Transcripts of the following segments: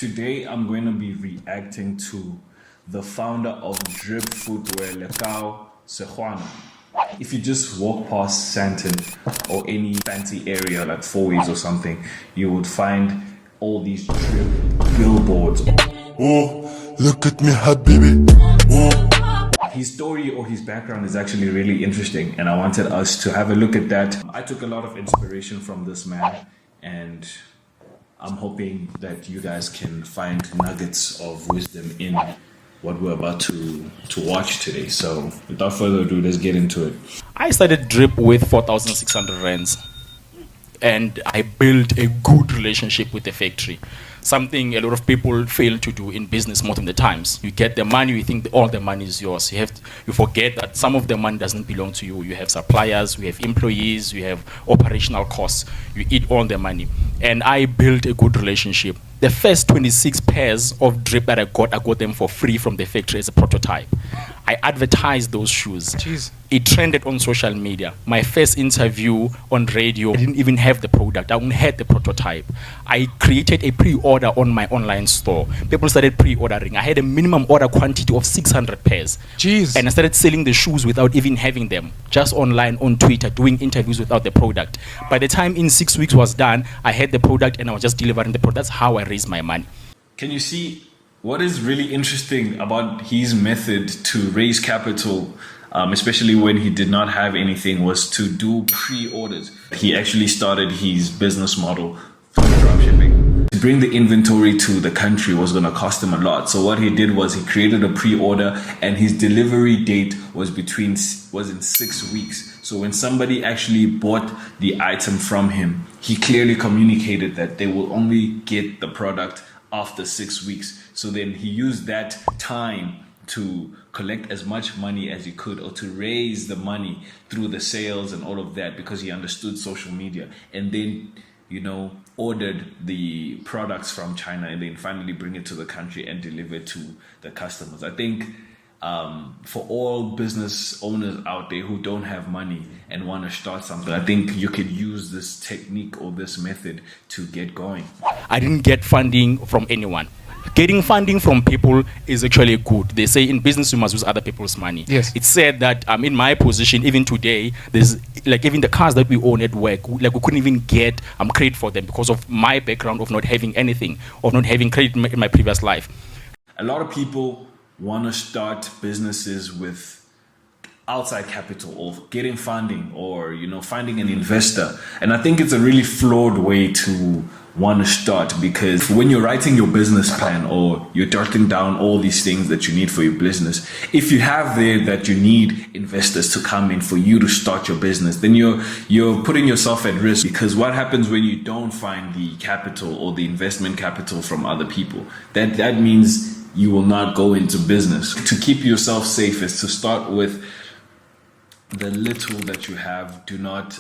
Today I'm going to be reacting to the founder of Drip Footwear, Lekao Sehwana. If you just walk past Santon or any fancy area like Fourways or something, you would find all these drip billboards. Oh, look at me, habibi. Oh. His story or his background is actually really interesting, and I wanted us to have a look at that. I took a lot of inspiration from this man, and I'm hoping that you guys can find nuggets of wisdom in what we're about to watch today. So without further ado, let's get into it. I started Drip with 4,600 rands, and I built a good relationship with the factory. Something a lot of people fail to do in business most of the times. You get the money, you think all the money is yours. You forget that some of the money doesn't belong to you. You have suppliers, you have employees, you have operational costs. You eat all the money. And I built a good relationship. The first 26 pairs of Drip that I got them for free from the factory as a prototype. I advertised those shoes. Jeez. It trended on social media. My first interview on radio, I didn't even have the product. I only had the prototype. I created a pre-order on my online store. People started pre-ordering. I had a minimum order quantity of 600 pairs. Jeez. And I started selling the shoes without even having them. Just online, on Twitter, doing interviews without the product. By the time in 6 weeks was done, I had the product and I was just delivering the product. That's how I raised my money. Can you see what is really interesting about his method to raise capital, especially when he did not have anything, was to do pre-orders. He actually started his business model through dropshipping. To bring the inventory to the country was going to cost him a lot. So what he did was he created a pre-order, and his delivery date was in 6 weeks. So when somebody actually bought the item from him, he clearly communicated that they will only get the product after 6 weeks. So then he used that time to collect as much money as he could, or to raise the money through the sales and all of that, because he understood social media, and then, ordered the products from China and then finally bring it to the country and deliver it to the customers. I think for all business owners out there who don't have money and want to start something, I think you could use this technique or this method to get going. I didn't get funding from anyone. Getting funding from people is actually good. They say in business you must use other people's money. Yes. It's said that in my position, even today, there's even the cars that we own at work, we couldn't even get credit for them because of my background of not having anything, of not having credit in my previous life. A lot of people want to start businesses with outside capital, or getting funding, or finding an investor, and I think it's a really flawed way to want to start, because when you're writing your business plan or you're jotting down all these things that you need for your business, if you have there that you need investors to come in for you to start your business, then you're putting yourself at risk, because what happens when you don't find the capital or the investment capital from other people? That means you will not go into business. To keep yourself safe is to start with the little that you have. Do not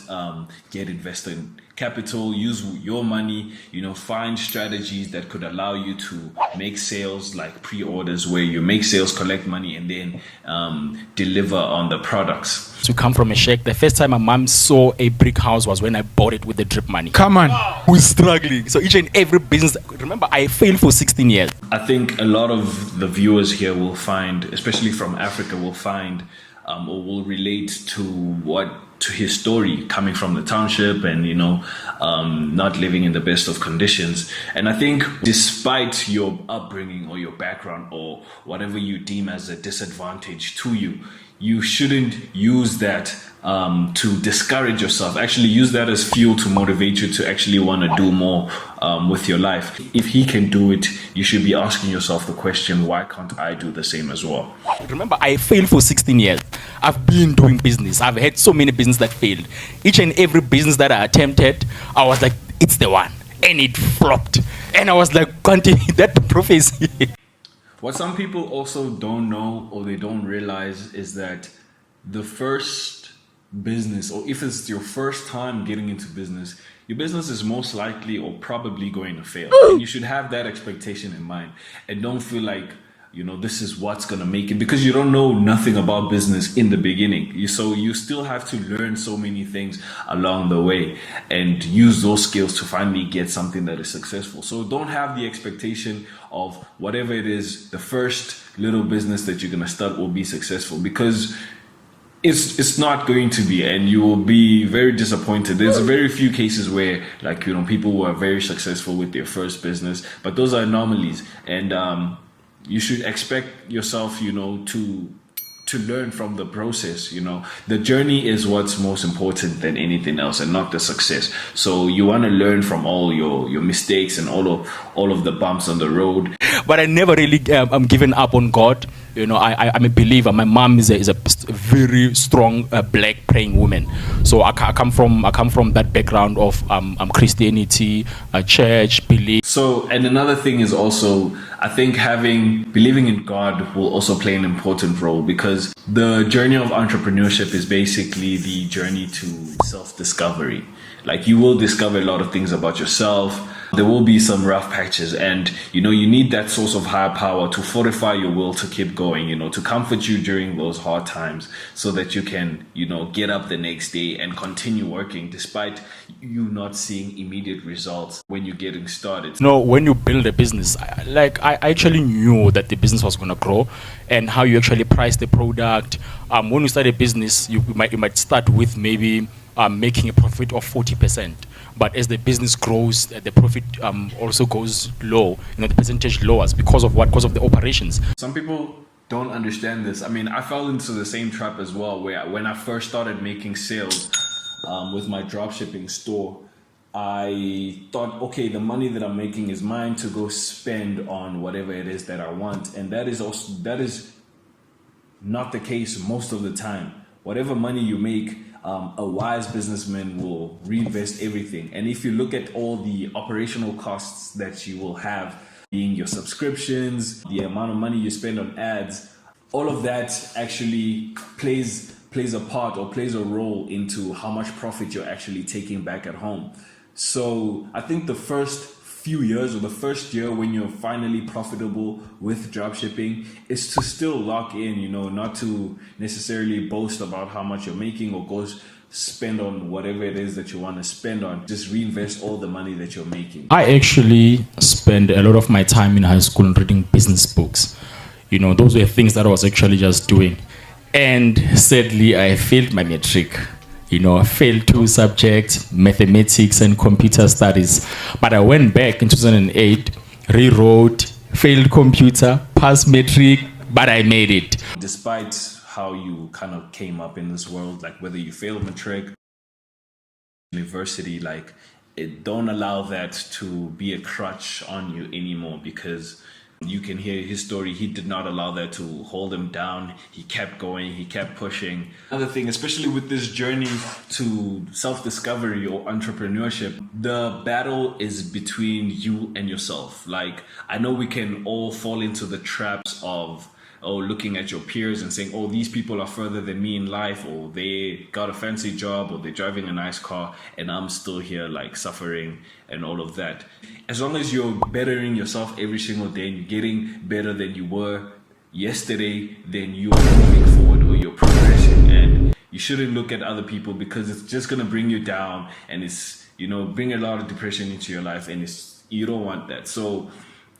get invested capital. Use your money. Find strategies that could allow you to make sales, like pre-orders, where you make sales, collect money, and then deliver on the products. To come from a shack, the first time my mom saw a brick house was when I bought it with the Drip money. Come on. Who's struggling? So each and every business, remember, I failed for 16 years. I think a lot of the viewers here will find, especially from Africa, will find or will relate to his story, coming from the township and not living in the best of conditions. And I think despite your upbringing or your background or whatever you deem as a disadvantage to you, you shouldn't use that to discourage yourself. Actually use that as fuel to motivate you to actually want to do more with your life. If he can do it, you should be asking yourself the question, why can't I do the same as well? Remember, I failed for 16 years. I've been doing business. I've had so many businesses that failed. Each and every business that I attempted, I was like, it's the one. And it flopped. And I was like, continue that prophecy. What some people also don't know, or they don't realize, is that the first business, or if it's your first time getting into business, your business is most likely or probably going to fail. And you should have that expectation in mind, and don't feel like this is what's going to make it, because you don't know nothing about business in the beginning. So you still have to learn so many things along the way and use those skills to finally get something that is successful. So don't have the expectation of whatever it is, the first little business that you're going to start will be successful, because it's not going to be, and you will be very disappointed. There's very few cases where people who are very successful with their first business, but those are anomalies. And you should expect yourself, to learn from the process. The journey is what's most important than anything else, and not the success. So you want to learn from all your mistakes and all of the bumps on the road. But I never really given up on God. I'm a believer. My mom is a very strong black praying woman. So I come from that background of Christianity, church, belief. So, and another thing is also, I think believing in God will also play an important role, because the journey of entrepreneurship is basically the journey to self-discovery. Like, you will discover a lot of things about yourself. There will be some rough patches, and you need that source of higher power to fortify your will to keep going, to comfort you during those hard times, so that you can get up the next day and continue working despite you not seeing immediate results when you're getting started. When you build a business, I actually knew that the business was going to grow, and how you actually price the product. When you start a business, you might start with maybe making a profit of 40%. But as the business grows, the profit also goes low. The percentage lowers because of what? Because of the operations. Some people don't understand this. I mean, I fell into the same trap as well, where when I first started making sales with my dropshipping store, I thought, okay, the money that I'm making is mine to go spend on whatever it is that I want. And that is not the case most of the time. Whatever money you make, a wise businessman will reinvest everything. And if you look at all the operational costs that you will have, being your subscriptions, the amount of money you spend on ads, all of that actually plays a part, or plays a role into how much profit you're actually taking back at home. So I think the first few years, or the first year when you're finally profitable with dropshipping, is to still lock in, not to necessarily boast about how much you're making or go spend on whatever it is that you want to spend on. Just reinvest all the money that you're making. I actually spent a lot of my time in high school reading business books. Those were things that I was actually just doing. And sadly, I failed my matric. I failed 2 subjects, mathematics and computer studies. But I went back in 2008, rewrote, failed computer, passed matric, but I made it. Despite how you kind of came up in this world, like whether you failed matric, university, don't allow that to be a crutch on you anymore, because you can hear his story. He did not allow that to hold him down. He kept going. He kept pushing. Another thing, especially with this journey to self-discovery or entrepreneurship, the battle is between you and yourself. I know we can all fall into the traps of looking at your peers and saying, these people are further than me in life, or they got a fancy job, or they're driving a nice car, and I'm still here suffering and all of that. As long as you're bettering yourself every single day and you're getting better than you were yesterday, then you're moving forward, or you're progressing. And you shouldn't look at other people, because it's just going to bring you down, and it's bring a lot of depression into your life, and you don't want that. So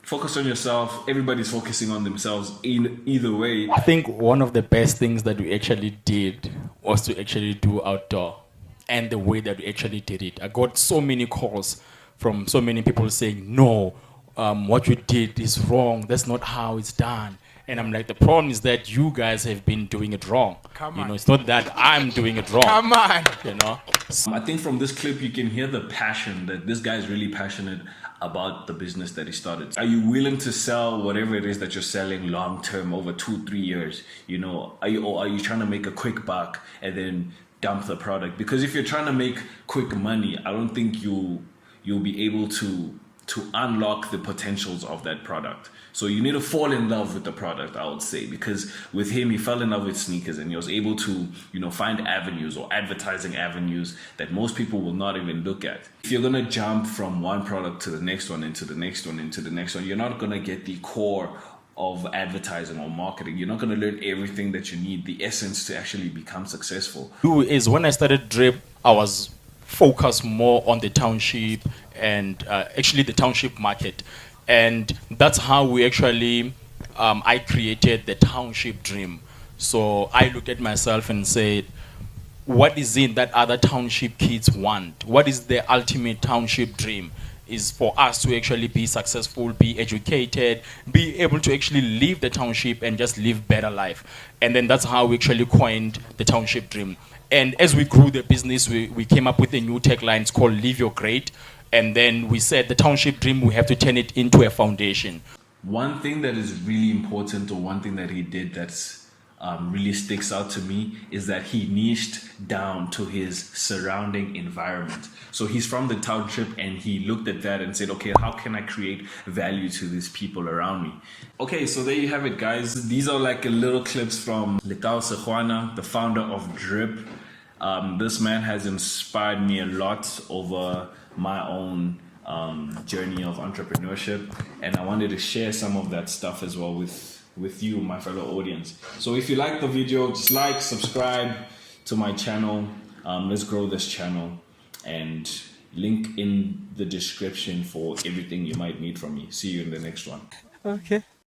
focus on yourself. Everybody's focusing on themselves in either way. I think one of the best things that we actually did was to actually do outdoor, and the way that we actually did it. I got so many calls from so many people saying, no, what you did is wrong. That's not how it's done. And I'm like, the problem is that you guys have been doing it wrong. Come on. It's not that I'm doing it wrong. Come on. I think from this clip, you can hear the passion that this guy is really passionate about the business that he started. Are you willing to sell whatever it is that you're selling long term, over 2-3 years? Are you trying to make a quick buck and then dump the product? Because if you're trying to make quick money, I don't think you'll be able to unlock the potentials of that product. So you need to fall in love with the product, I would say, because with him, he fell in love with sneakers, and he was able to, find avenues or advertising avenues that most people will not even look at. If you're going to jump from one product to the next one, into the next one, into the next one, you're not going to get the core of advertising or marketing. You're not going to learn everything that you need, the essence to actually become successful. Is when I started Drip, I was focused more on the township and actually the township market. And that's how we actually, I created the township dream. So I looked at myself and said, what is it that other township kids want? What is the ultimate township dream? Is for us to actually be successful, be educated, be able to actually leave the township and just live better life. And then that's how we actually coined the township dream. And as we grew the business, we came up with a new tagline. It's called Live Your Great. And then we said the township dream, we have to turn it into a foundation. One thing that is really important, or one thing that he did that's really sticks out to me, is that he niched down to his surrounding environment. So he's from the township and he looked at that and said, okay, how can I create value to these people around me? Okay, so there you have it, guys. These are like a little clips from Letao Sehwana, the founder of Drip. This man has inspired me a lot over my own journey of entrepreneurship, and I wanted to share some of that stuff as well with you, my fellow audience. So if you like the video, just like, subscribe to my channel. Let's grow this channel, and link in the description for everything you might need from me. See you in the next one. Okay.